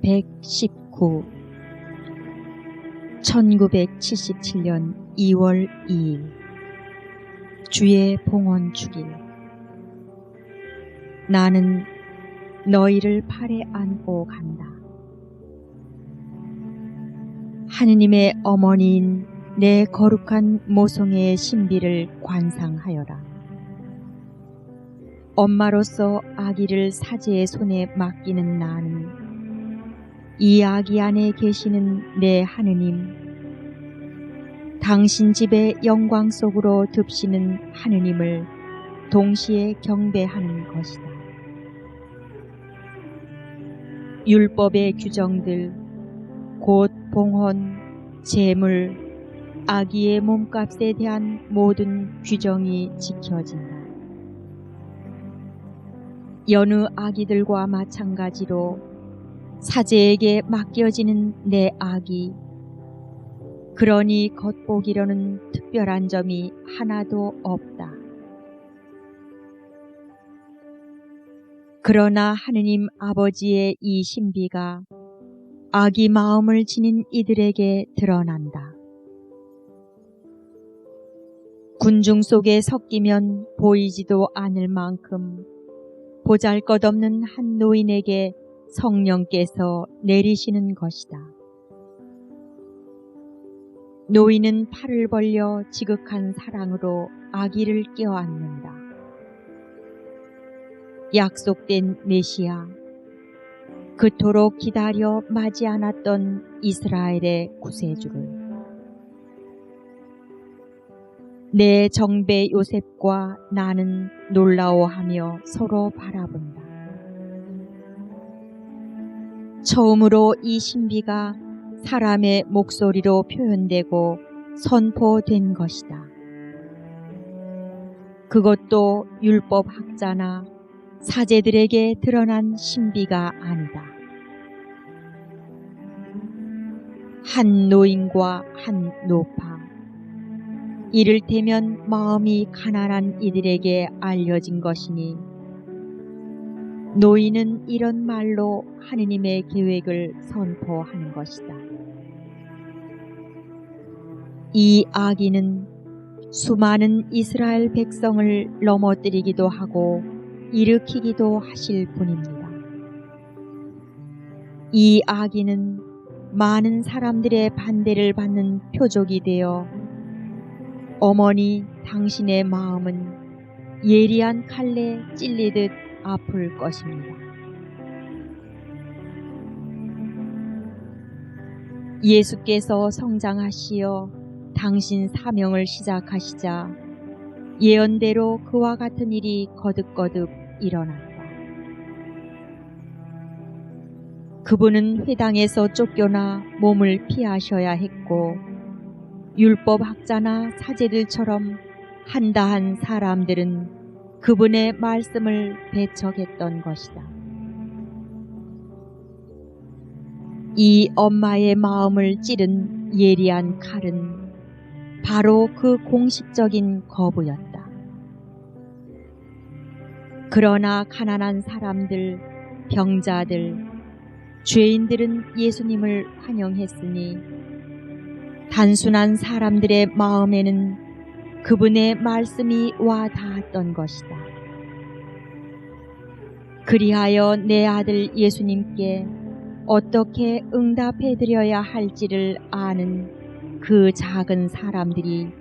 119 1977년 2월 2일 주의 봉헌 주일. 나는 너희를 팔에 안고 간다. 하느님의 어머니인 내 거룩한 모성애의 신비를 관상하여라. 엄마로서 아기를 사제의 손에 맡기는 나는 이 아기 안에 계시는 내 하느님, 당신 집의 영광 속으로 듭시는 하느님을 동시에 경배하는 것이다. 율법의 규정들, 곧 봉헌, 제물, 아기의 몸값에 대한 모든 규정이 지켜진다. 여느 아기들과 마찬가지로 사제에게 맡겨지는 내 아기, 그러니 겉보기로는 특별한 점이 하나도 없다. 그러나 하느님 아버지의 이 신비가 아기 마음을 지닌 이들에게 드러난다. 군중 속에 섞이면 보이지도 않을 만큼 보잘것없는 한 노인에게 성령께서 내리시는 것이다. 노인은 팔을 벌려 지극한 사랑으로 아기를 껴안는다. 약속된 메시아, 그토록 기다려 맞이 않았던 이스라엘의 구세주를. 내 정배 요셉과 나는 놀라워하며 서로 바라본다. 처음으로 이 신비가 사람의 목소리로 표현되고 선포된 것이다. 그것도 율법학자나 사제들에게 드러난 신비가 아니다. 한 노인과 한 노파, 이를테면 마음이 가난한 이들에게 알려진 것이니, 노인은 이런 말로 하느님의 계획을 선포하는 것이다. 이 아기는 수많은 이스라엘 백성을 넘어뜨리기도 하고 일으키기도 하실 분입니다. 이 아기는 많은 사람들의 반대를 받는 표적이 되어 어머니 당신의 마음은 예리한 칼에 찔리듯 아플 것입니다. 예수께서 성장하시어 당신 사명을 시작하시자 예언대로 그와 같은 일이 거듭거듭 일어났다. 그분은 회당에서 쫓겨나 몸을 피하셔야 했고, 율법학자나 사제들처럼 한다한 사람들은 그분의 말씀을 배척했던 것이다. 이 엄마의 마음을 찌른 예리한 칼은 바로 그 공식적인 거부였다. 그러나 가난한 사람들, 병자들, 죄인들은 예수님을 환영했으니 단순한 사람들의 마음에는 그분의 말씀이 와 닿았던 것이다. 그리하여 내 아들 예수님께 어떻게 응답해드려야 할지를 아는 그 작은 사람들이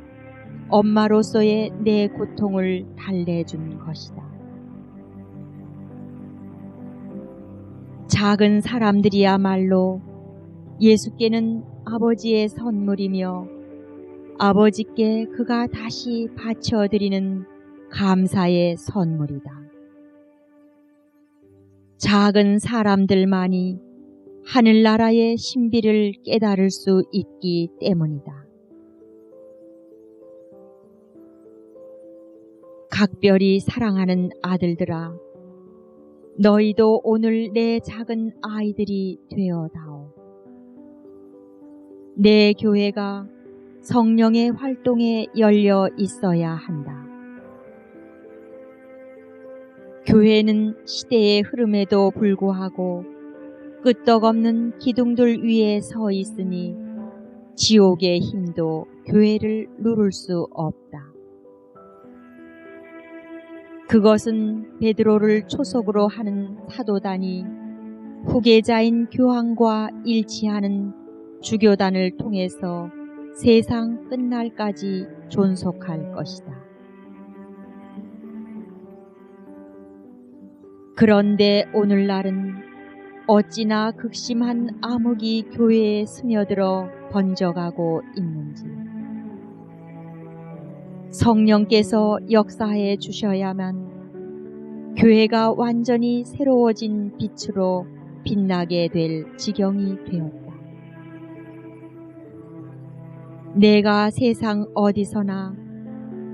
엄마로서의 내 고통을 달래준 것이다. 작은 사람들이야말로 예수께는 아버지의 선물이며 아버지께 그가 다시 바쳐드리는 감사의 선물이다. 작은 사람들만이 하늘나라의 신비를 깨달을 수 있기 때문이다. 각별히 사랑하는 아들들아, 너희도 오늘 내 작은 아이들이 되어다오. 내 교회가 성령의 활동에 열려 있어야 한다. 교회는 시대의 흐름에도 불구하고 끄떡없는 기둥들 위에 서 있으니 지옥의 힘도 교회를 누를 수 없다. 그것은 베드로를 초석으로 하는 사도단이 후계자인 교황과 일치하는 주교단을 통해서 세상 끝날까지 존속할 것이다. 그런데 오늘날은 어찌나 극심한 암흑이 교회에 스며들어 번져가고 있는지. 성령께서 역사해 주셔야만 교회가 완전히 새로워진 빛으로 빛나게 될 지경이 되었다. 내가 세상 어디서나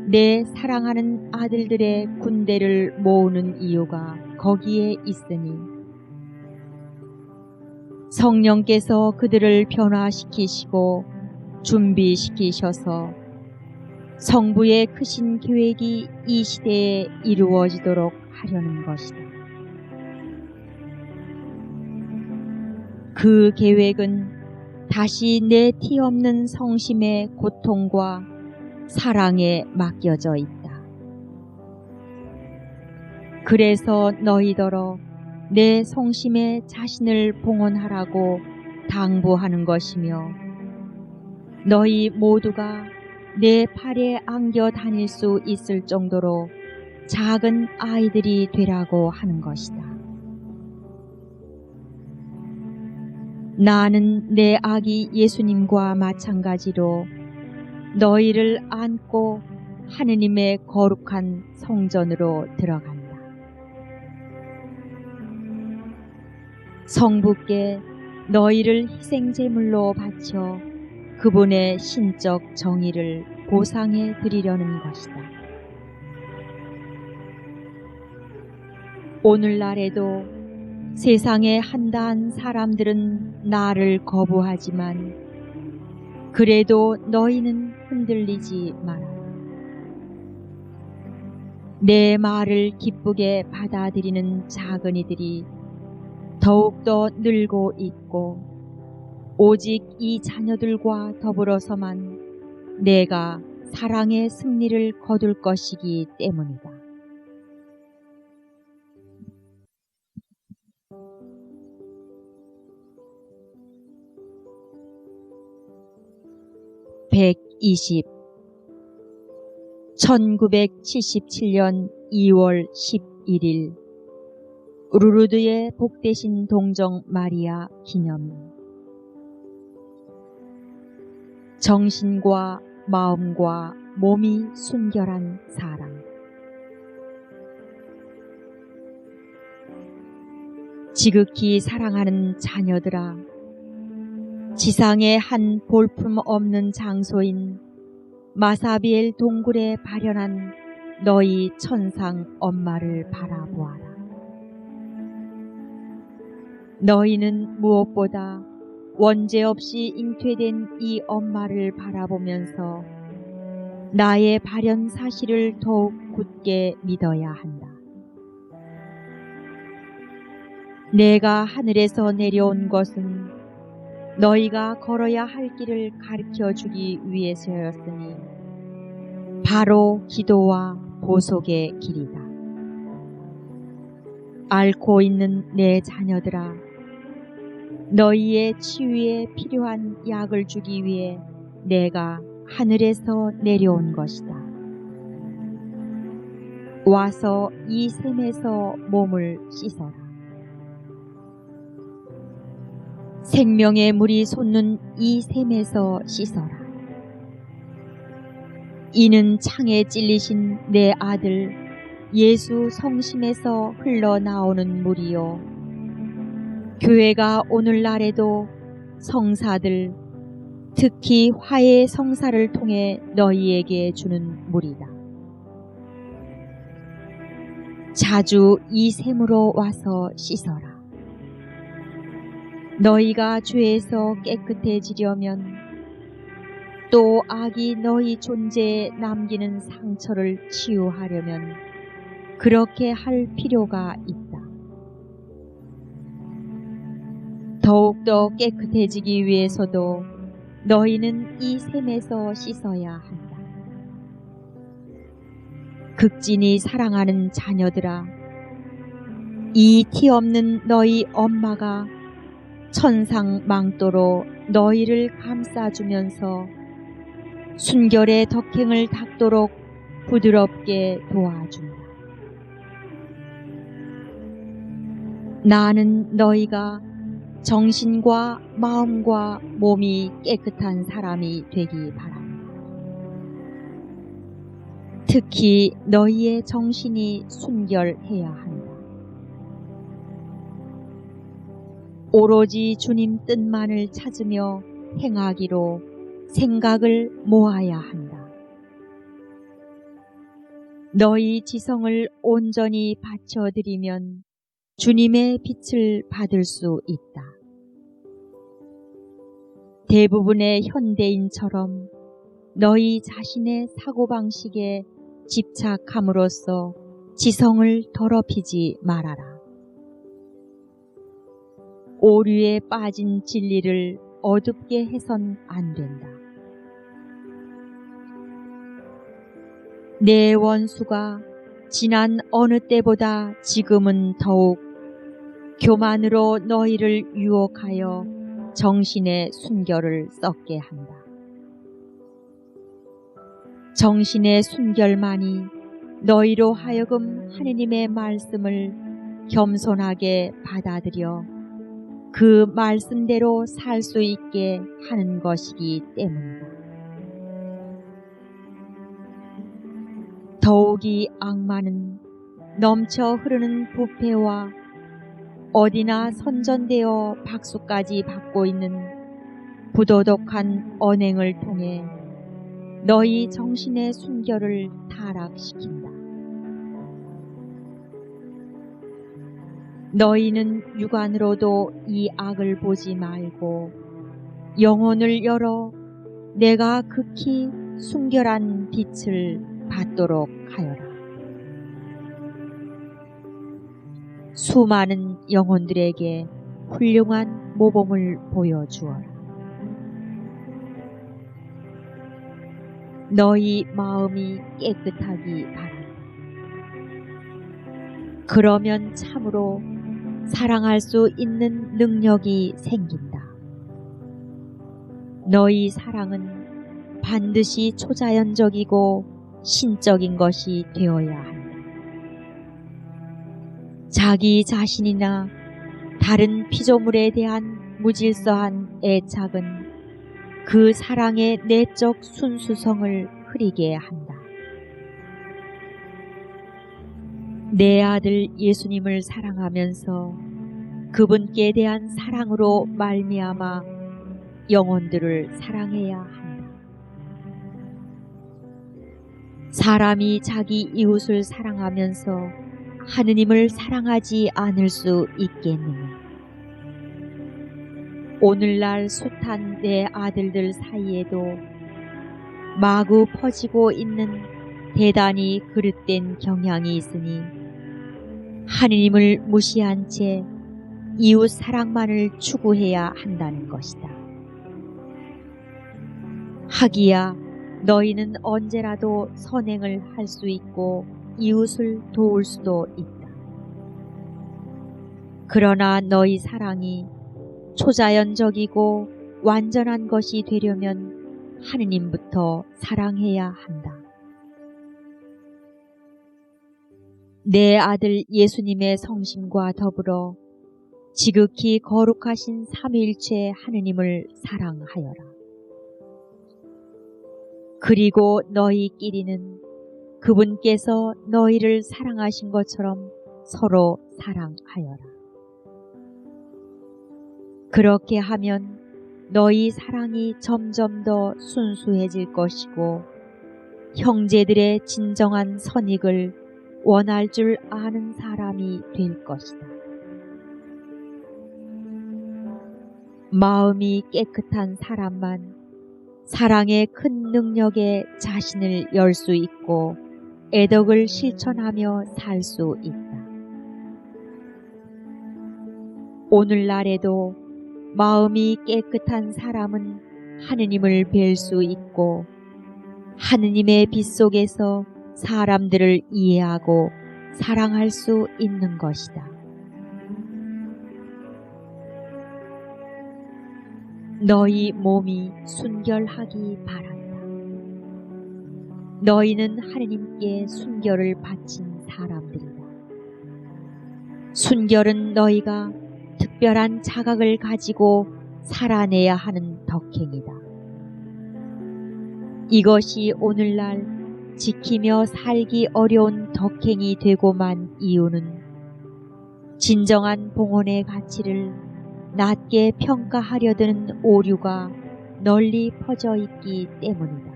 내 사랑하는 아들들의 군대를 모으는 이유가 거기에 있으니 성령께서 그들을 변화시키시고 준비시키셔서 성부의 크신 계획이 이 시대에 이루어지도록 하려는 것이다. 그 계획은 다시 내 티 없는 성심의 고통과 사랑에 맡겨져 있다. 그래서 너희더러 내 성심에 자신을 봉헌하라고 당부하는 것이며 너희 모두가 내 팔에 안겨 다닐 수 있을 정도로 작은 아이들이 되라고 하는 것이다. 나는 내 아기 예수님과 마찬가지로 너희를 안고 하느님의 거룩한 성전으로 들어간다. 성부께 너희를 희생제물로 바쳐 그분의 신적 정의를 보상해 드리려는 것이다. 오늘날에도 세상에 한다한 사람들은 나를 거부하지만 그래도 너희는 흔들리지 마라. 내 말을 기쁘게 받아들이는 작은이들이 더욱더 늘고 있고 오직 이 자녀들과 더불어서만 내가 사랑의 승리를 거둘 것이기 때문이다. (120) 1977년 2월 11일 루르드의 복되신 동정 마리아 기념일. 정신과 마음과 몸이 순결한 사랑. 지극히 사랑하는 자녀들아, 지상의 한 볼품 없는 장소인 마사비엘 동굴에 발현한 너희 천상 엄마를 바라보아라. 너희는 무엇보다 원죄 없이 잉태된 이 엄마를 바라보면서 나의 발현 사실을 더욱 굳게 믿어야 한다. 내가 하늘에서 내려온 것은 너희가 걸어야 할 길을 가르쳐 주기 위해서였으니 바로 기도와 보속의 길이다. 앓고 있는 내 자녀들아, 너희의 치유에 필요한 약을 주기 위해 내가 하늘에서 내려온 것이다. 와서 이 샘에서 몸을 씻어라. 생명의 물이 솟는 이 샘에서 씻어라. 이는 창에 찔리신 내 아들 예수 성심에서 흘러나오는 물이요, 교회가 오늘날에도 성사들, 특히 화해 성사를 통해 너희에게 주는 물이다. 자주 이 샘으로 와서 씻어라. 너희가 죄에서 깨끗해지려면, 또 악이 너희 존재에 남기는 상처를 치유하려면 그렇게 할 필요가 있다. 더욱더 깨끗해지기 위해서도 너희는 이 샘에서 씻어야 한다. 극진히 사랑하는 자녀들아, 이 티 없는 너희 엄마가 천상망토로 너희를 감싸주면서 순결의 덕행을 닦도록 부드럽게 도와준다. 나는 너희가 정신과 마음과 몸이 깨끗한 사람이 되기 바란다. 특히 너희의 정신이 순결해야 한다. 오로지 주님 뜻만을 찾으며 행하기로 생각을 모아야 한다. 너희 지성을 온전히 바쳐드리면 주님의 빛을 받을 수 있다. 대부분의 현대인처럼 너희 자신의 사고방식에 집착함으로써 지성을 더럽히지 말아라. 오류에 빠진 진리를 어둡게 해선 안 된다. 내 원수가 지난 어느 때보다 지금은 더욱 교만으로 너희를 유혹하여 정신의 순결을 썩게 한다. 정신의 순결만이 너희로 하여금 하느님의 말씀을 겸손하게 받아들여 그 말씀대로 살 수 있게 하는 것이기 때문이다. 더욱이 악마는 넘쳐 흐르는 부패와 어디나 선전되어 박수까지 받고 있는 부도덕한 언행을 통해 너희 정신의 순결을 타락시킨다. 너희는 육안으로도 이 악을 보지 말고 영혼을 열어 내가 극히 순결한 빛을 받도록 하여라. 수많은 영혼들에게 훌륭한 모범을 보여주어라. 너희 마음이 깨끗하기 바란다. 그러면 참으로 사랑할 수 있는 능력이 생긴다. 너희 사랑은 반드시 초자연적이고 신적인 것이 되어야 한다. 자기 자신이나 다른 피조물에 대한 무질서한 애착은 그 사랑의 내적 순수성을 흐리게 한다. 내 아들 예수님을 사랑하면서 그분께 대한 사랑으로 말미암아 영혼들을 사랑해야 한다. 사람이 자기 이웃을 사랑하면서 하느님을 사랑하지 않을 수 있겠느냐? 오늘날 숱한 내 아들들 사이에도 마구 퍼지고 있는 대단히 그릇된 경향이 있으니 하느님을 무시한 채 이웃 사랑만을 추구해야 한다는 것이다. 하기야 너희는 언제라도 선행을 할 수 있고 이웃을 도울 수도 있다. 그러나 너희 사랑이 초자연적이고 완전한 것이 되려면 하느님부터 사랑해야 한다. 내 아들 예수님의 성심과 더불어 지극히 거룩하신 삼위일체 하느님을 사랑하여라. 그리고 너희끼리는 그분께서 너희를 사랑하신 것처럼 서로 사랑하여라. 그렇게 하면 너희 사랑이 점점 더 순수해질 것이고 형제들의 진정한 선익을 원할 줄 아는 사람이 될 것이다. 마음이 깨끗한 사람만 사랑의 큰 능력에 자신을 열 수 있고 애덕을 실천하며 살 수 있다. 오늘날에도 마음이 깨끗한 사람은 하느님을 뵐 수 있고 하느님의 빛 속에서 사람들을 이해하고 사랑할 수 있는 것이다. 너희 몸이 순결하기 바란다. 너희는 하느님께 순결을 바친 사람들이다. 순결은 너희가 특별한 자각을 가지고 살아내야 하는 덕행이다. 이것이 오늘날 지키며 살기 어려운 덕행이 되고만 이유는 진정한 봉헌의 가치를 낮게 평가하려 드는 오류가 널리 퍼져 있기 때문이다.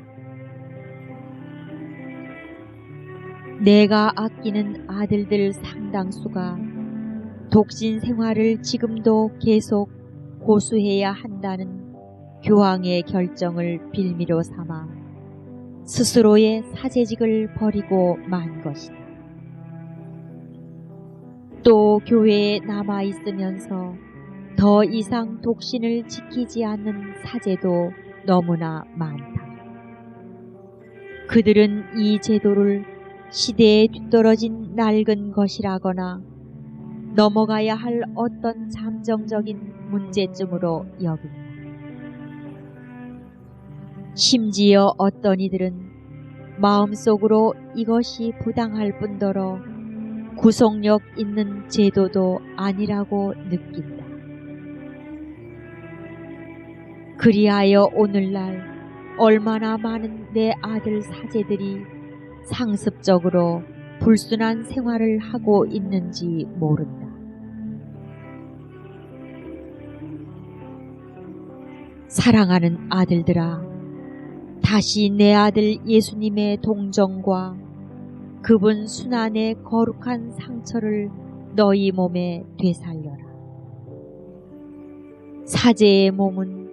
내가 아끼는 아들들 상당수가 독신 생활을 지금도 계속 고수해야 한다는 교황의 결정을 빌미로 삼아 스스로의 사제직을 버리고 만 것이다. 또 교회에 남아 있으면서 더 이상 독신을 지키지 않는 사제도 너무나 많다. 그들은 이 제도를 시대에 뒤떨어진 낡은 것이라거나 넘어가야 할 어떤 잠정적인 문제점으로 여긴다. 심지어 어떤 이들은 마음속으로 이것이 부당할 뿐더러 구속력 있는 제도도 아니라고 느낀다. 그리하여 오늘날 얼마나 많은 내 아들 사제들이 상습적으로 불순한 생활을 하고 있는지 모른다. 사랑하는 아들들아, 다시 내 아들 예수님의 동정과 그분 순환의 거룩한 상처를 너희 몸에 되살려라. 사제의 몸은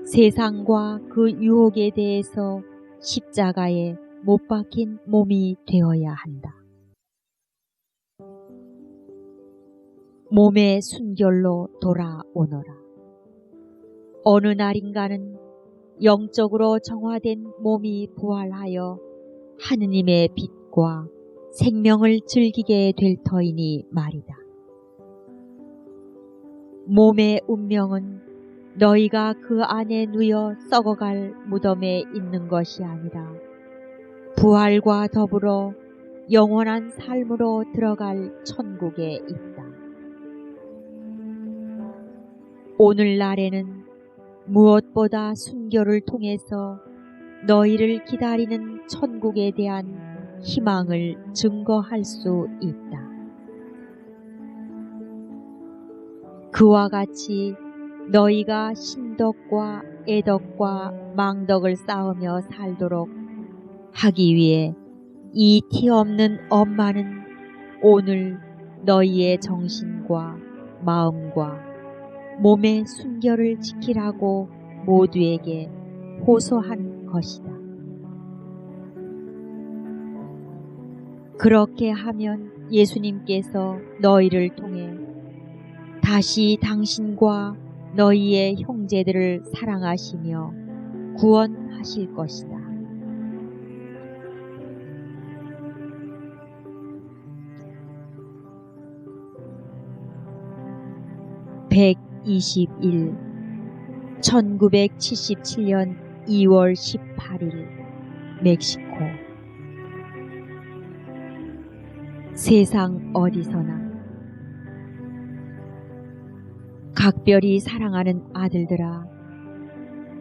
세상과 그 유혹에 대해서 십자가에 못 박힌 몸이 되어야 한다. 몸의 순결로 돌아오너라. 어느 날인가는 영적으로 정화된 몸이 부활하여 하느님의 빛과 생명을 즐기게 될 터이니 말이다. 몸의 운명은 너희가 그 안에 누여 썩어갈 무덤에 있는 것이 아니라 부활과 더불어 영원한 삶으로 들어갈 천국에 있다. 오늘날에는 무엇보다 순결을 통해서 너희를 기다리는 천국에 대한 희망을 증거할 수 있다. 그와 같이 너희가 신덕과 애덕과 망덕을 쌓으며 살도록 하기 위해 이 티 없는 엄마는 오늘 너희의 정신과 마음과 몸의 순결을 지키라고 모두에게 호소한 것이다. 그렇게 하면 예수님께서 너희를 통해 다시 당신과 너희의 형제들을 사랑하시며 구원하실 것이다. (121) 1977년 2월 18일 멕시코. 세상 어디서나 각별히 사랑하는 아들들아,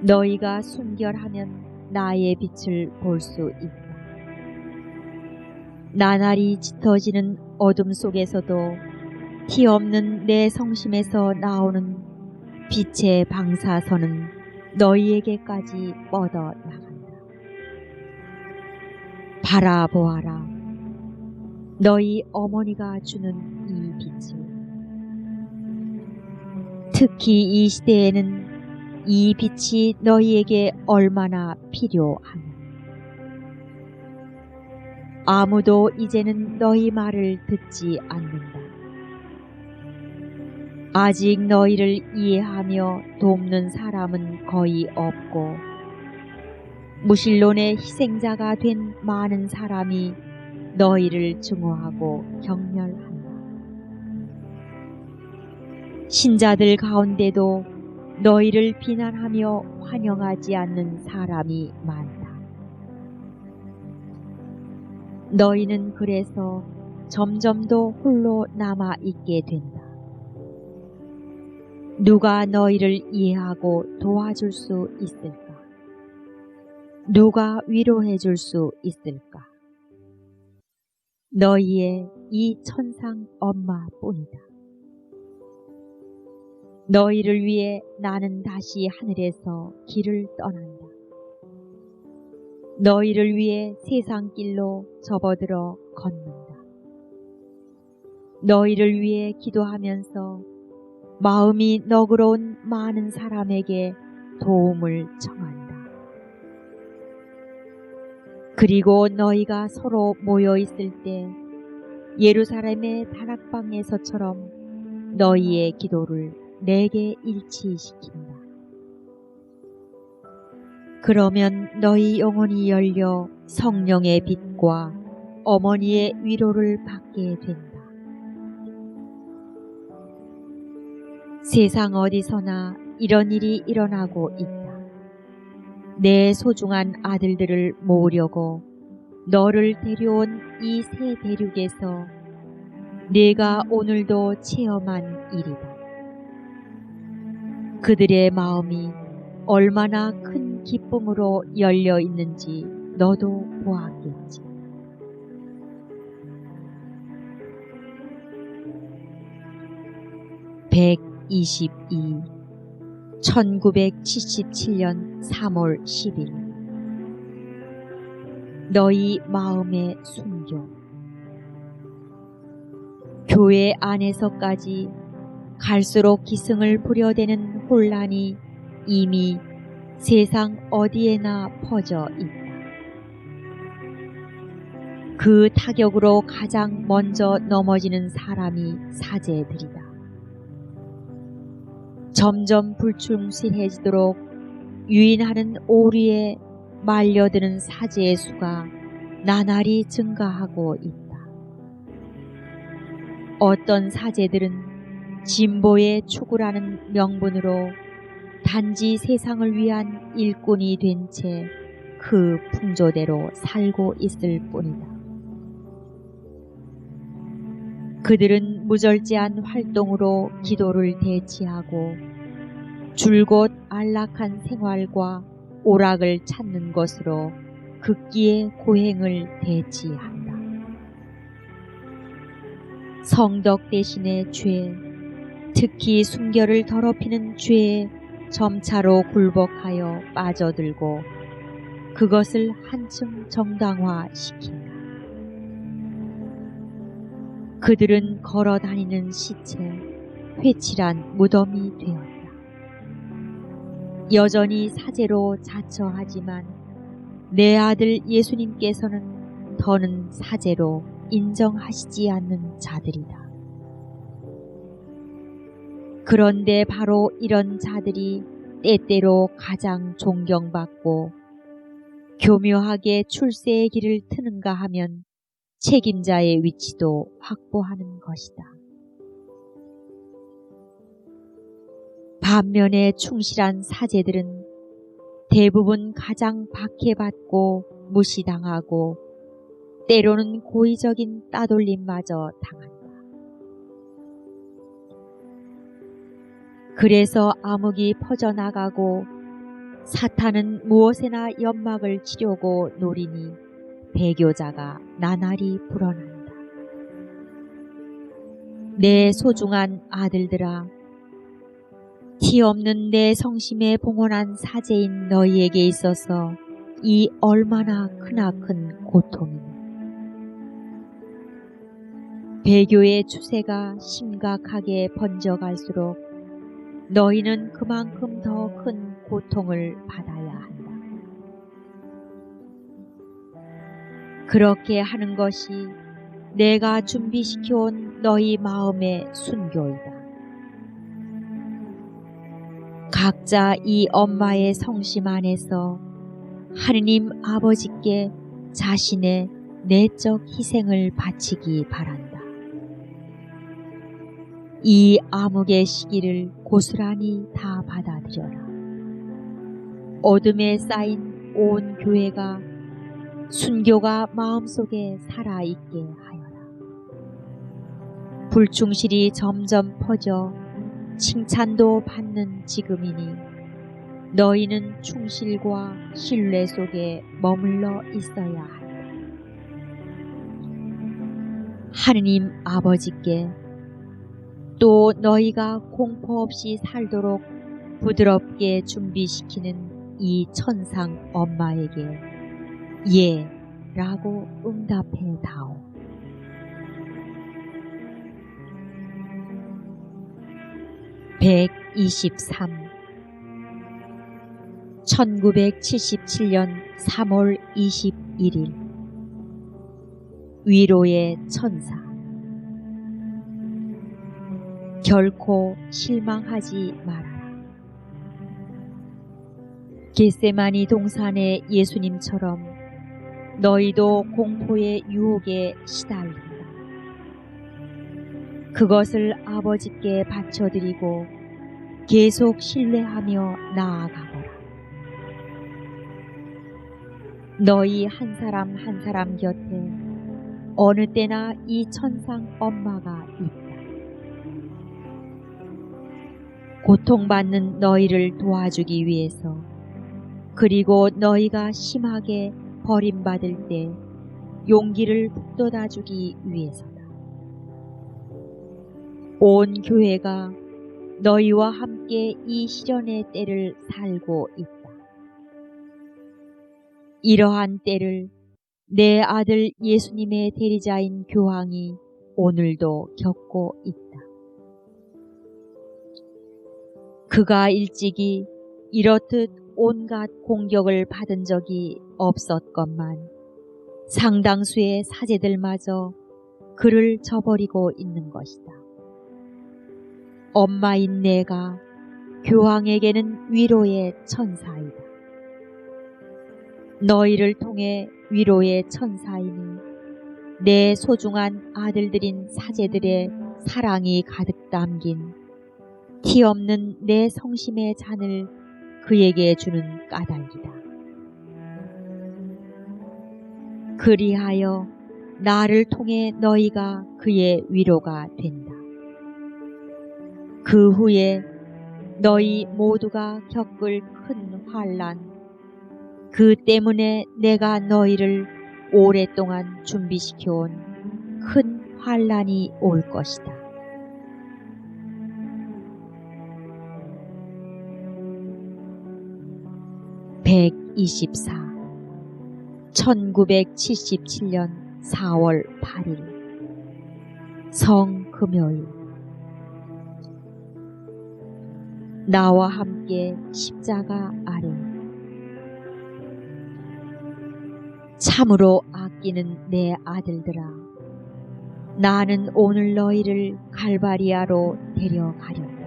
너희가 순결하면 나의 빛을 볼 수 있다. 나날이 짙어지는 어둠 속에서도 티 없는 내 성심에서 나오는 빛의 방사선은 너희에게까지 뻗어 나간다. 바라보아라. 너희 어머니가 주는 이 빛을. 특히 이 시대에는 이 빛이 너희에게 얼마나 필요하냐. 아무도 이제는 너희 말을 듣지 않는다. 아직 너희를 이해하며 돕는 사람은 거의 없고 무신론의 희생자가 된 많은 사람이 너희를 증오하고 경멸한다. 신자들 가운데도 너희를 비난하며 환영하지 않는 사람이 많다. 너희는 그래서 점점 더 홀로 남아 있게 된다. 누가 너희를 이해하고 도와줄 수 있을까? 누가 위로해 줄 수 있을까? 너희의 이 천상 엄마뿐이다. 너희를 위해 나는 다시 하늘에서 길을 떠난다. 너희를 위해 세상 길로 접어들어 걷는다. 너희를 위해 기도하면서 마음이 너그러운 많은 사람에게 도움을 청한다. 그리고 너희가 서로 모여 있을 때 예루살렘의 다락방에서처럼 너희의 기도를 내게 일치시킨다. 그러면 너희 영혼이 열려 성령의 빛과 어머니의 위로를 받게 된다. 세상 어디서나 이런 일이 일어나고 있다. 내 소중한 아들들을 모으려고 너를 데려온 이 새 대륙에서 네가 오늘도 체험한 일이다. 그들의 마음이 얼마나 큰 기쁨으로 열려 있는지 너도 보았겠지. (122) 1977년 3월 10일 너희 마음의 순교. 교회 안에서까지 갈수록 기승을 부려대는 혼란이 이미 세상 어디에나 퍼져 있다. 그 타격으로 가장 먼저 넘어지는 사람이 사제들이다. 점점 불충실해지도록 유인하는 오류에 말려드는 사제의 수가 나날이 증가하고 있다. 어떤 사제들은 진보의 추구라는 명분으로 단지 세상을 위한 일꾼이 된 채 그 풍조대로 살고 있을 뿐이다. 그들은 무절제한 활동으로 기도를 대치하고 줄곧 안락한 생활과 오락을 찾는 것으로 극기의 고행을 대치한다. 성덕 대신의 죄, 특히 순결을 더럽히는 죄에 점차로 굴복하여 빠져들고 그것을 한층 정당화시킨다. 그들은 걸어다니는 시체, 회칠한 무덤이 되었다. 여전히 사제로 자처하지만 내 아들 예수님께서는 더는 사제로 인정하시지 않는 자들이다. 그런데 바로 이런 자들이 때때로 가장 존경받고 교묘하게 출세의 길을 트는가 하면 책임자의 위치도 확보하는 것이다. 반면에 충실한 사제들은 대부분 가장 박해받고 무시당하고 때로는 고의적인 따돌림마저 당한다. 그래서 암흑이 퍼져나가고 사탄은 무엇에나 연막을 치려고 노리니 배교자가 나날이 불어난다. 내 소중한 아들들아, 티 없는 내 성심에 봉헌한 사제인 너희에게 있어서 이 얼마나 크나큰 고통이니. 배교의 추세가 심각하게 번져갈수록 너희는 그만큼 더 큰 고통을 받아야 한다. 그렇게 하는 것이 내가 준비시켜온 너희 마음의 순교이다. 각자 이 엄마의 성심 안에서 하느님 아버지께 자신의 내적 희생을 바치기 바란다. 이 암흑의 시기를 고스란히 다 받아들여라. 어둠에 쌓인 온 교회가 순교가 마음속에 살아있게 하여라. 불충실이 점점 퍼져 칭찬도 받는 지금이니 너희는 충실과 신뢰 속에 머물러 있어야 한다. 하느님 아버지께 또 너희가 공포 없이 살도록 부드럽게 준비시키는 이 천상 엄마에게 예 라고 응답해 다오. (123) 1977년 3월 21일 위로의 천사. 결코 실망하지 말아라. 겟세마니 동산의 예수님처럼 너희도 공포의 유혹에 시달린다. 그것을 아버지께 바쳐드리고 계속 신뢰하며 나아가거라. 너희 한 사람 한 사람 곁에 어느 때나 이 천상 엄마가 있다. 고통받는 너희를 도와주기 위해서, 그리고 너희가 심하게 버림받을 때 용기를 북돋아주기 위해서다. 온 교회가 너희와 함께 이 시련의 때를 살고 있다. 이러한 때를 내 아들 예수님의 대리자인 교황이 오늘도 겪고 있다. 그가 일찍이 이렇듯 온갖 공격을 받은 적이 없었건만 상당수의 사제들마저 그를 저버리고 있는 것이다. 엄마인 내가 교황에게는 위로의 천사이다. 너희를 통해 위로의 천사이니 내 소중한 아들들인 사제들의 사랑이 가득 담긴 티 없는 내 성심의 잔을 그에게 주는 까닭이다. 그리하여 나를 통해 너희가 그의 위로가 된다. 그 후에 너희 모두가 겪을 큰 환난, 그 때문에 내가 너희를 오랫동안 준비시켜온 큰 환난이 올 것이다. (124) 1977년 4월 8일 성금요일. 나와 함께 십자가 아래. 참으로 아끼는 내 아들들아, 나는 오늘 너희를 갈바리아로 데려가련다.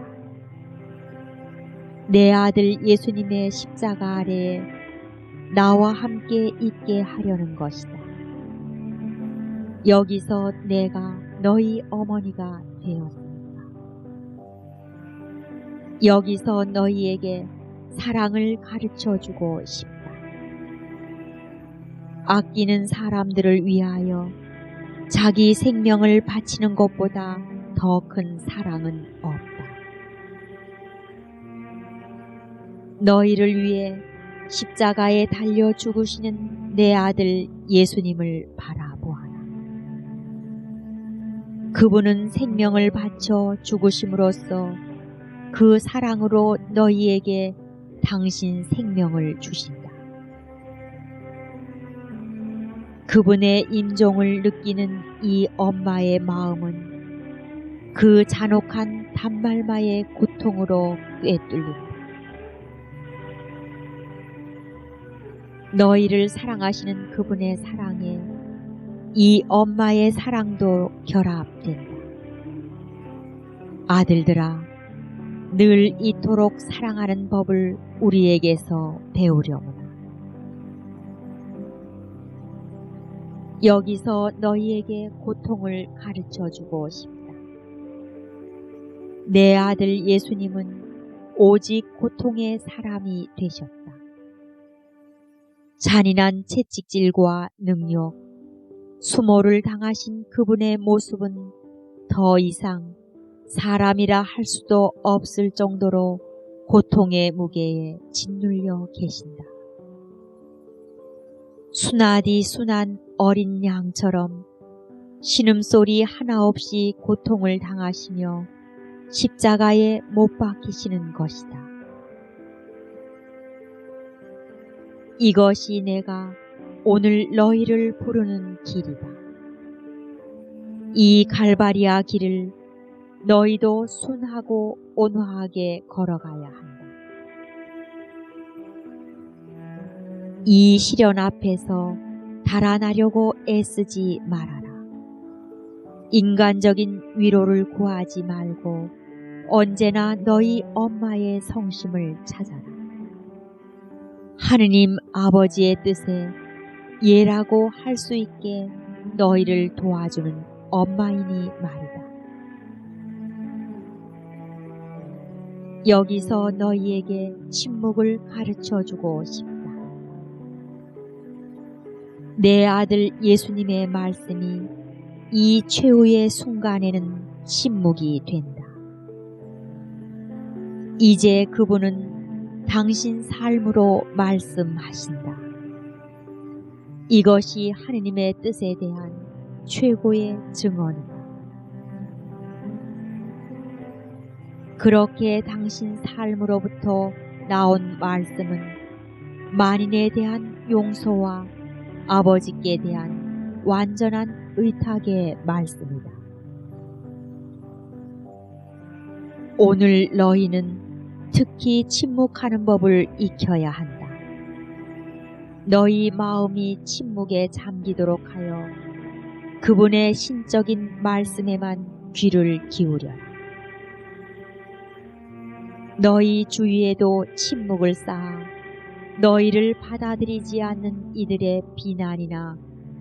내 아들 예수님의 십자가 아래에 나와 함께 있게 하려는 것이다. 여기서 내가 너희 어머니가 되었습니다. 여기서 너희에게 사랑을 가르쳐주고 싶다. 아끼는 사람들을 위하여 자기 생명을 바치는 것보다 더 큰 사랑은 없다. 너희를 위해 십자가에 달려 죽으시는 내 아들 예수님을 바라보아라. 그분은 생명을 바쳐 죽으심으로써 그 사랑으로 너희에게 당신 생명을 주신다. 그분의 임종을 느끼는 이 엄마의 마음은 그 잔혹한 단말마의 고통으로 꿰뚫린다. 너희를 사랑하시는 그분의 사랑에 이 엄마의 사랑도 결합된다. 아들들아, 늘 이토록 사랑하는 법을 우리에게서 배우려무나. 여기서 너희에게 고통을 가르쳐주고 싶다. 내 아들 예수님은 오직 고통의 사람이 되셨다. 잔인한 채찍질과 능욕, 수모를 당하신 그분의 모습은 더 이상 사람이라 할 수도 없을 정도로 고통의 무게에 짓눌려 계신다. 순하디 순한 어린 양처럼 신음소리 하나 없이 고통을 당하시며 십자가에 못 박히시는 것이다. 이것이 내가 오늘 너희를 부르는 길이다. 이 갈바리아 길을 너희도 순하고 온화하게 걸어가야 한다. 이 시련 앞에서 달아나려고 애쓰지 말아라. 인간적인 위로를 구하지 말고 언제나 너희 엄마의 성심을 찾아라. 하느님 아버지의 뜻에 예라고 할 수 있게 너희를 도와주는 엄마이니 말이다. 여기서 너희에게 침묵을 가르쳐주고 싶다. 내 아들 예수님의 말씀이 이 최후의 순간에는 침묵이 된다. 이제 그분은 당신 삶으로 말씀하신다. 이것이 하느님의 뜻에 대한 최고의 증언이다. 그렇게 당신 삶으로부터 나온 말씀은 만인에 대한 용서와 아버지께 대한 완전한 의탁의 말씀이다. 오늘 너희는 특히 침묵하는 법을 익혀야 한다. 너희 마음이 침묵에 잠기도록 하여 그분의 신적인 말씀에만 귀를 기울여라. 너희 주위에도 침묵을 쌓아 너희를 받아들이지 않는 이들의 비난이나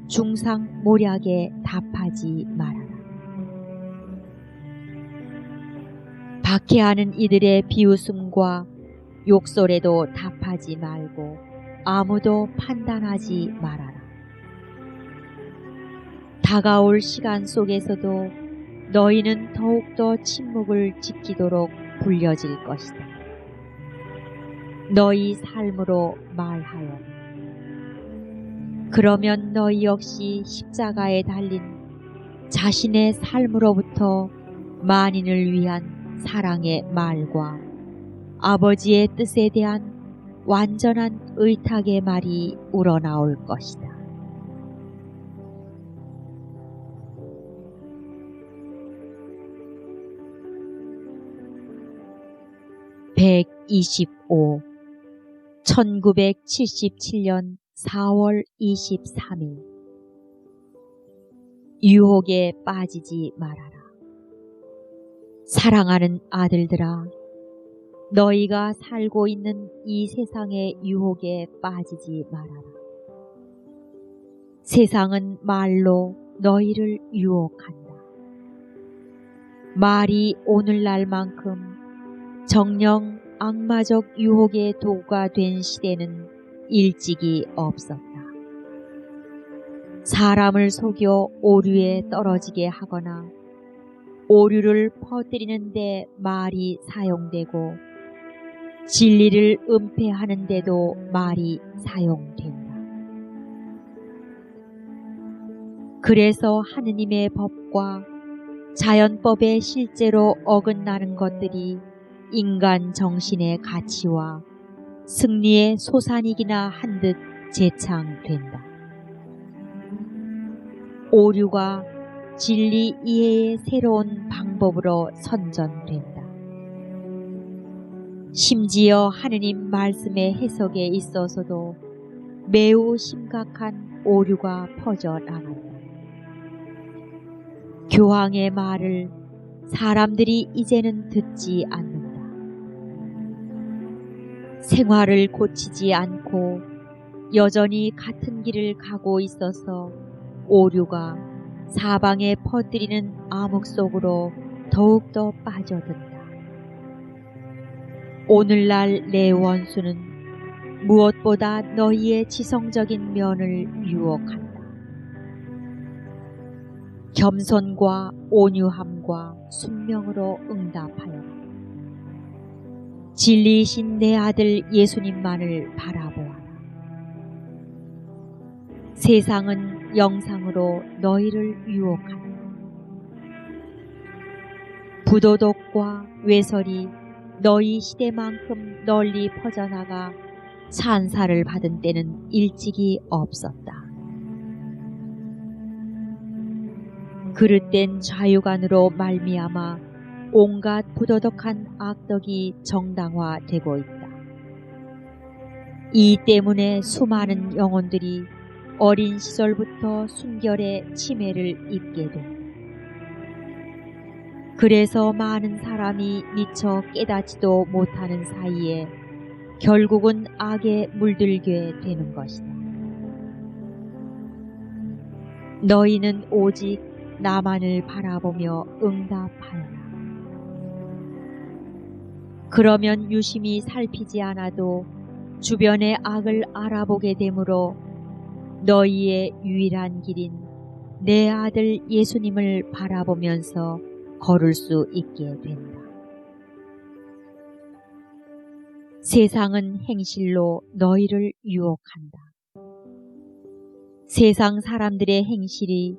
중상모략에 답하지 말아라. 박해하는 이들의 비웃음과 욕설에도 답하지 말고 아무도 판단하지 말아라. 다가올 시간 속에서도 너희는 더욱더 침묵을 지키도록 불려질 것이다. 너희 삶으로 말하여 그러면 너희 역시 십자가에 달린 자신의 삶으로부터 만인을 위한 사랑의 말과 아버지의 뜻에 대한 완전한 의탁의 말이 우러나올 것이다. (125) 1977년 4월 23일 유혹에 빠지지 말아라. 사랑하는 아들들아, 너희가 살고 있는 이 세상의 유혹에 빠지지 말아라. 세상은 말로 너희를 유혹한다. 말이 오늘날만큼 정녕 악마적 유혹의 도구가 된 시대는 일찍이 없었다. 사람을 속여 오류에 떨어지게 하거나 오류를 퍼뜨리는 데 말이 사용되고 진리를 은폐하는 데도 말이 사용된다. 그래서 하느님의 법과 자연법에 실제로 어긋나는 것들이 인간 정신의 가치와 승리의 소산이기나 한 듯 재창된다. 오류가 진리 이해의 새로운 방법으로 선전된다. 심지어 하느님 말씀의 해석에 있어서도 매우 심각한 오류가 퍼져나간다. 교황의 말을 사람들이 이제는 듣지 않는다. 생활을 고치지 않고 여전히 같은 길을 가고 있어서 오류가 사방에 퍼뜨리는 암흑 속으로 더욱더 빠져든다. 오늘날 내 원수는 무엇보다 너희의 지성적인 면을 유혹한다. 겸손과 온유함과 순명으로 응답하여라. 진리이신 내 아들 예수님만을 바라보아라. 세상은 영상으로 너희를 유혹한다. 부도덕과 외설이 너희 시대만큼 널리 퍼져나가 찬사를 받은 때는 일찍이 없었다. 그릇된 자유관으로 말미암아 온갖 부도덕한 악덕이 정당화되고 있다. 이 때문에 수많은 영혼들이 어린 시절부터 순결의 침해를 입게 된다. 그래서 많은 사람이 미처 깨닫지도 못하는 사이에 결국은 악에 물들게 되는 것이다. 너희는 오직 나만을 바라보며 응답하여라. 그러면 유심히 살피지 않아도 주변의 악을 알아보게 되므로 너희의 유일한 길인 내 아들 예수님을 바라보면서 걸을 수 있게 된다. 세상은 행실로 너희를 유혹한다. 세상 사람들의 행실이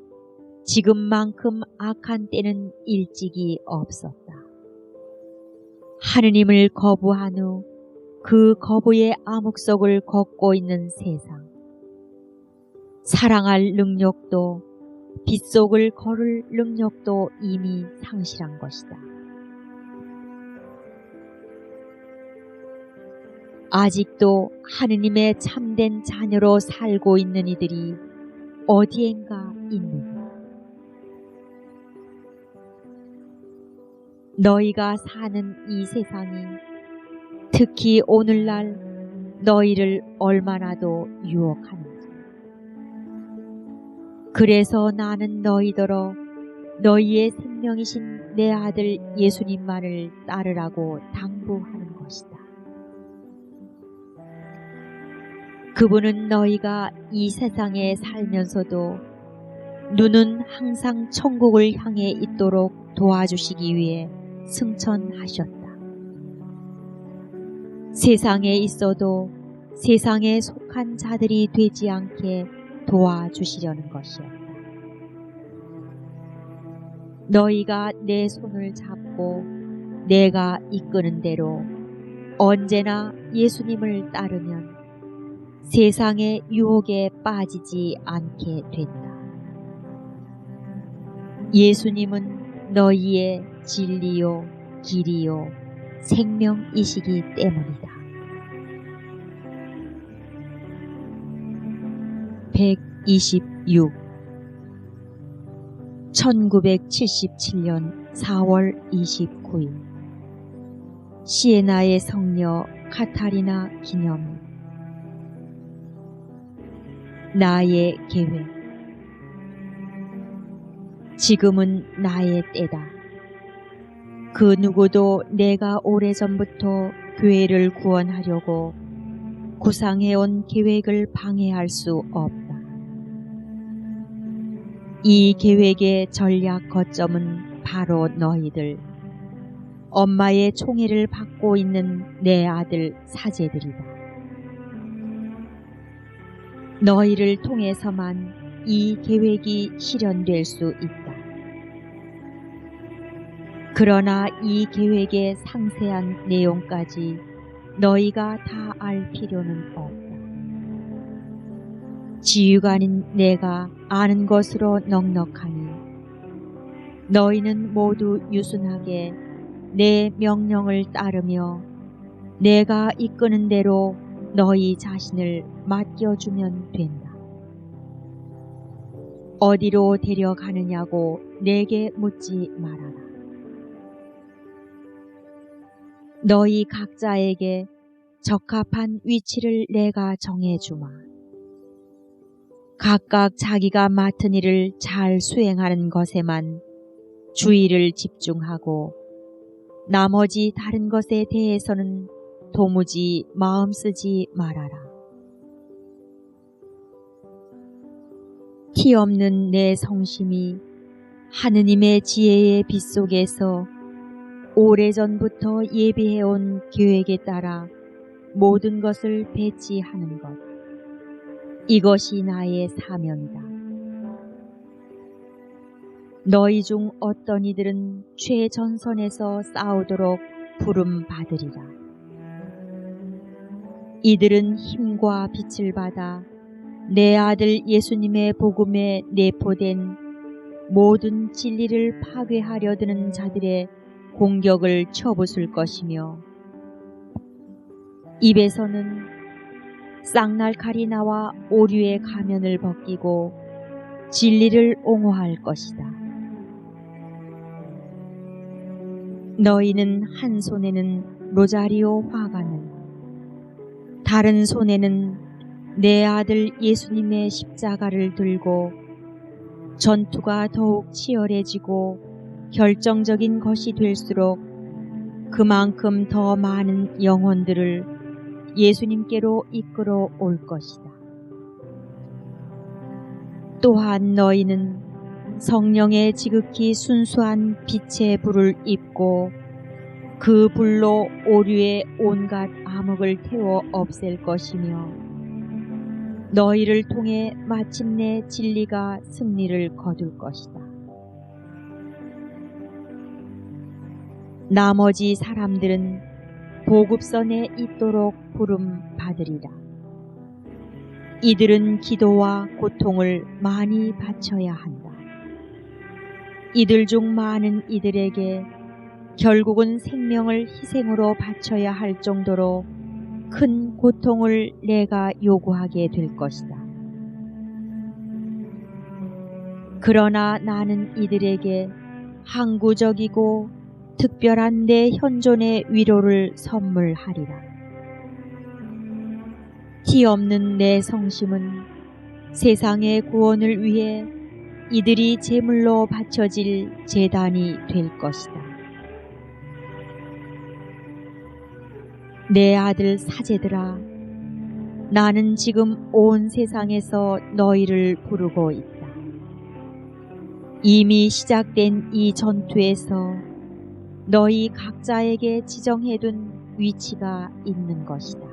지금만큼 악한 때는 일찍이 없었다. 하느님을 거부한 후 그 거부의 암흑 속을 걷고 있는 세상. 사랑할 능력도 빛 속을 걸을 능력도 이미 상실한 것이다. 아직도 하느님의 참된 자녀로 살고 있는 이들이 어디엔가 있느냐. 너희가 사는 이 세상이 특히 오늘날 너희를 얼마나도 유혹하는지. 그래서 나는 너희더러 너희의 생명이신 내 아들 예수님만을 따르라고 당부하는 것이다. 그분은 너희가 이 세상에 살면서도 눈은 항상 천국을 향해 있도록 도와주시기 위해 승천하셨다. 세상에 있어도 세상에 속한 자들이 되지 않게 도와주시려는 것이었다. 너희가 내 손을 잡고 내가 이끄는 대로 언제나 예수님을 따르면 세상의 유혹에 빠지지 않게 된다. 예수님은 너희의 진리요, 길이요, 생명이시기 때문이다. 126. 1977년 4월 29일 시에나의 성녀 카타리나 기념일. 나의 계획. 지금은 나의 때다. 그 누구도 내가 오래전부터 교회를 구원하려고 구상해온 계획을 방해할 수 없다. 이 계획의 전략 거점은 바로 너희들, 엄마의 총애를 받고 있는 내 아들 사제들이다. 너희를 통해서만 이 계획이 실현될 수 있다. 그러나 이 계획의 상세한 내용까지 너희가 다 알 필요는 없다. 지휘관인 내가 아는 것으로 넉넉하니 너희는 모두 유순하게 내 명령을 따르며 내가 이끄는 대로 너희 자신을 맡겨주면 된다. 어디로 데려가느냐고 내게 묻지 말아라. 너희 각자에게 적합한 위치를 내가 정해주마. 각각 자기가 맡은 일을 잘 수행하는 것에만 주의를 집중하고 나머지 다른 것에 대해서는 도무지 마음 쓰지 말아라. 티 없는 내 성심이 하느님의 지혜의 빛 속에서 오래전부터 예비해온 계획에 따라 모든 것을 배치하는 것. 이것이 나의 사명이다. 너희 중 어떤 이들은 최전선에서 싸우도록 부름 받으리라. 이들은 힘과 빛을 받아 내 아들 예수님의 복음에 내포된 모든 진리를 파괴하려 드는 자들의 공격을 쳐부술 것이며 입에서는 쌍날칼이 나와 오류의 가면을 벗기고 진리를 옹호할 것이다. 너희는 한 손에는 로자리오 화관을, 다른 손에는 내 아들 예수님의 십자가를 들고 전투가 더욱 치열해지고 결정적인 것이 될수록 그만큼 더 많은 영혼들을 예수님께로 이끌어 올 것이다. 또한 너희는 성령의 지극히 순수한 빛의 불을 입고 그 불로 오류의 온갖 암흑을 태워 없앨 것이며 너희를 통해 마침내 진리가 승리를 거둘 것이다. 나머지 사람들은 보급선에 있도록 부름 받으리라. 이들은 기도와 고통을 많이 바쳐야 한다. 이들 중 많은 이들에게 결국은 생명을 희생으로 바쳐야 할 정도로 큰 고통을 내가 요구하게 될 것이다. 그러나 나는 이들에게 항구적이고 특별한 내 현존의 위로를 선물하리라. 티 없는 내 성심은 세상의 구원을 위해 이들이 제물로 바쳐질 제단이 될 것이다. 내 아들 사제들아, 나는 지금 온 세상에서 너희를 부르고 있다. 이미 시작된 이 전투에서 너희 각자에게 지정해둔 위치가 있는 것이다.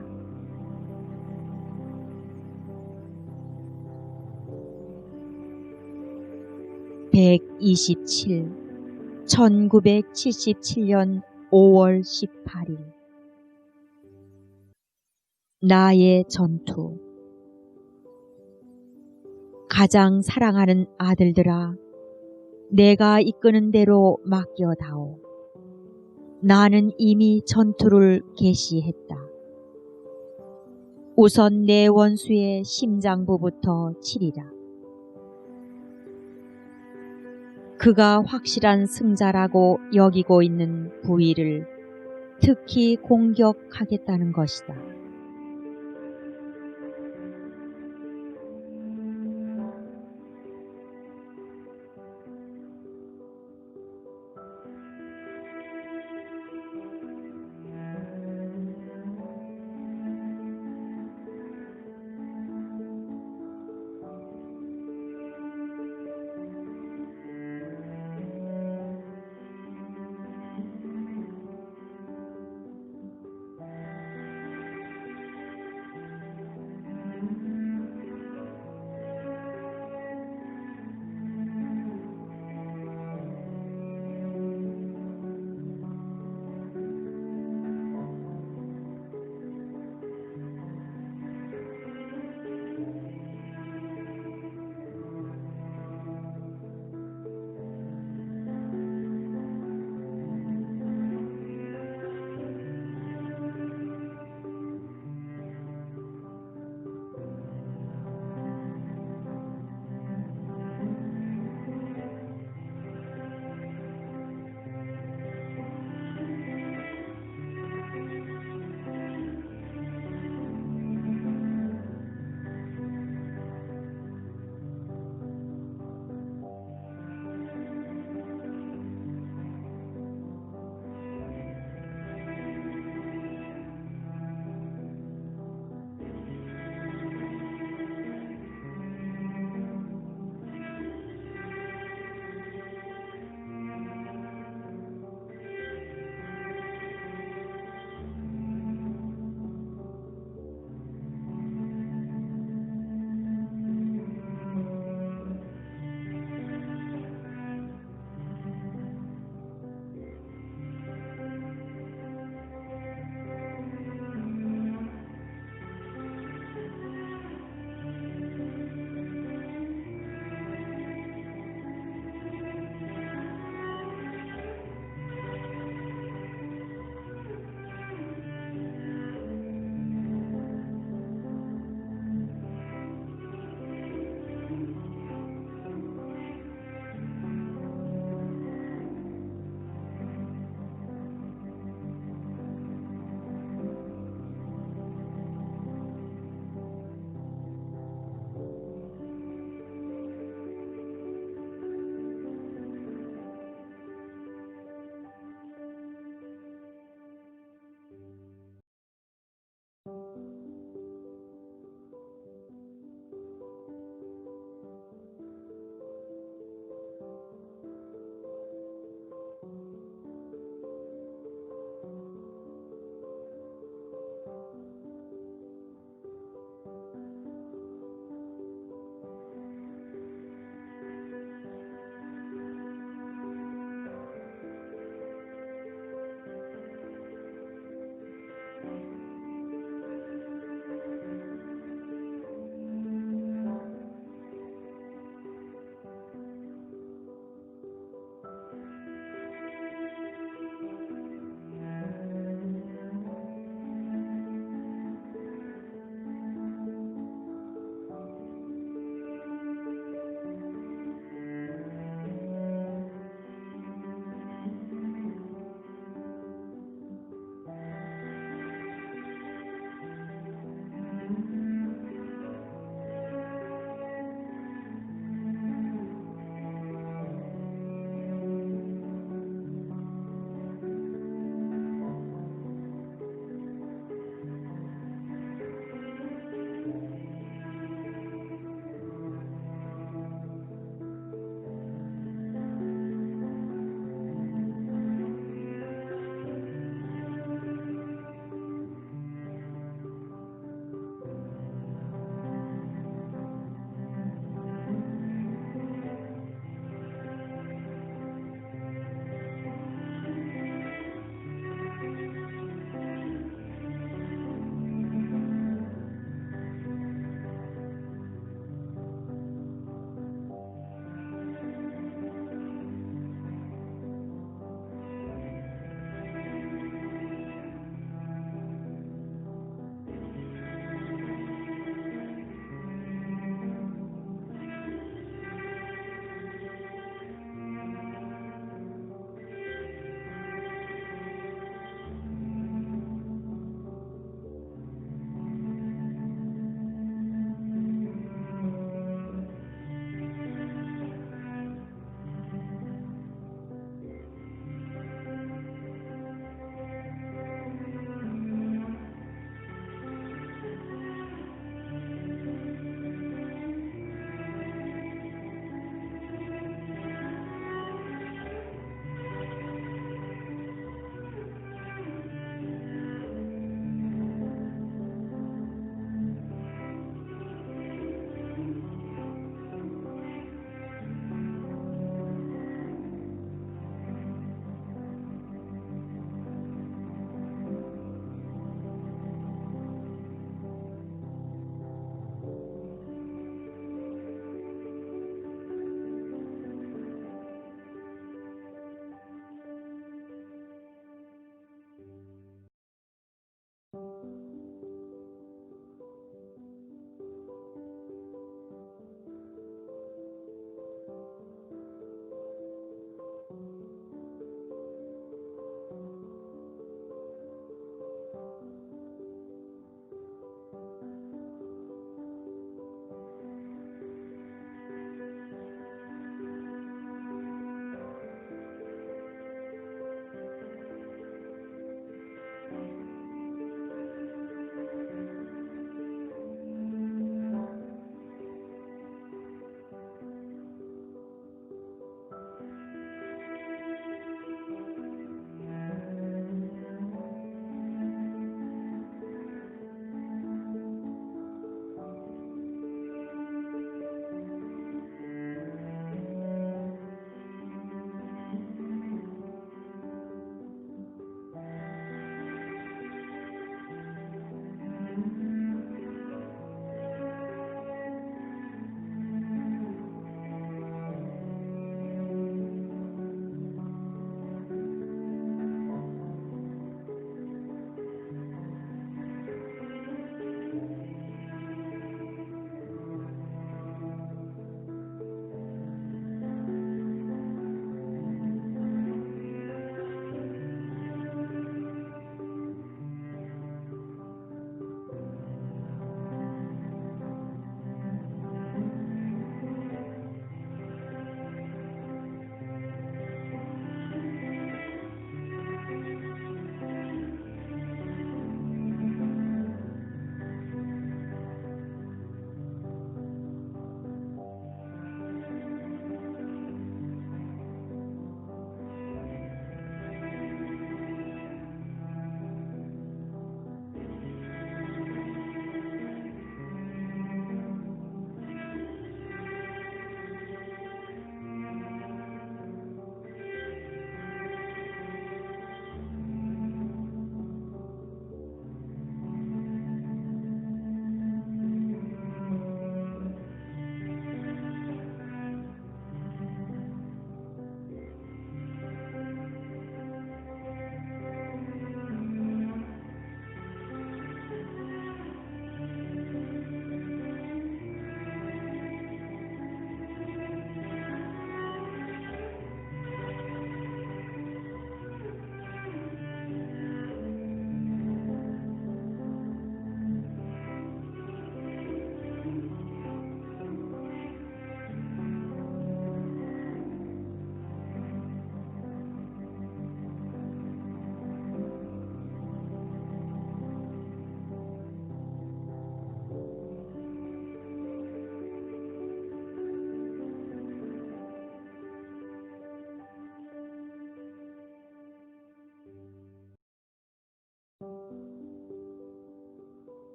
(127) 1977년 5월 18일 나의 전투. 가장 사랑하는 아들들아, 내가 이끄는 대로 맡겨다오. 나는 이미 전투를 개시했다. 우선 내 원수의 심장부부터 치리라. 그가 확실한 승자라고 여기고 있는 부위를 특히 공격하겠다는 것이다.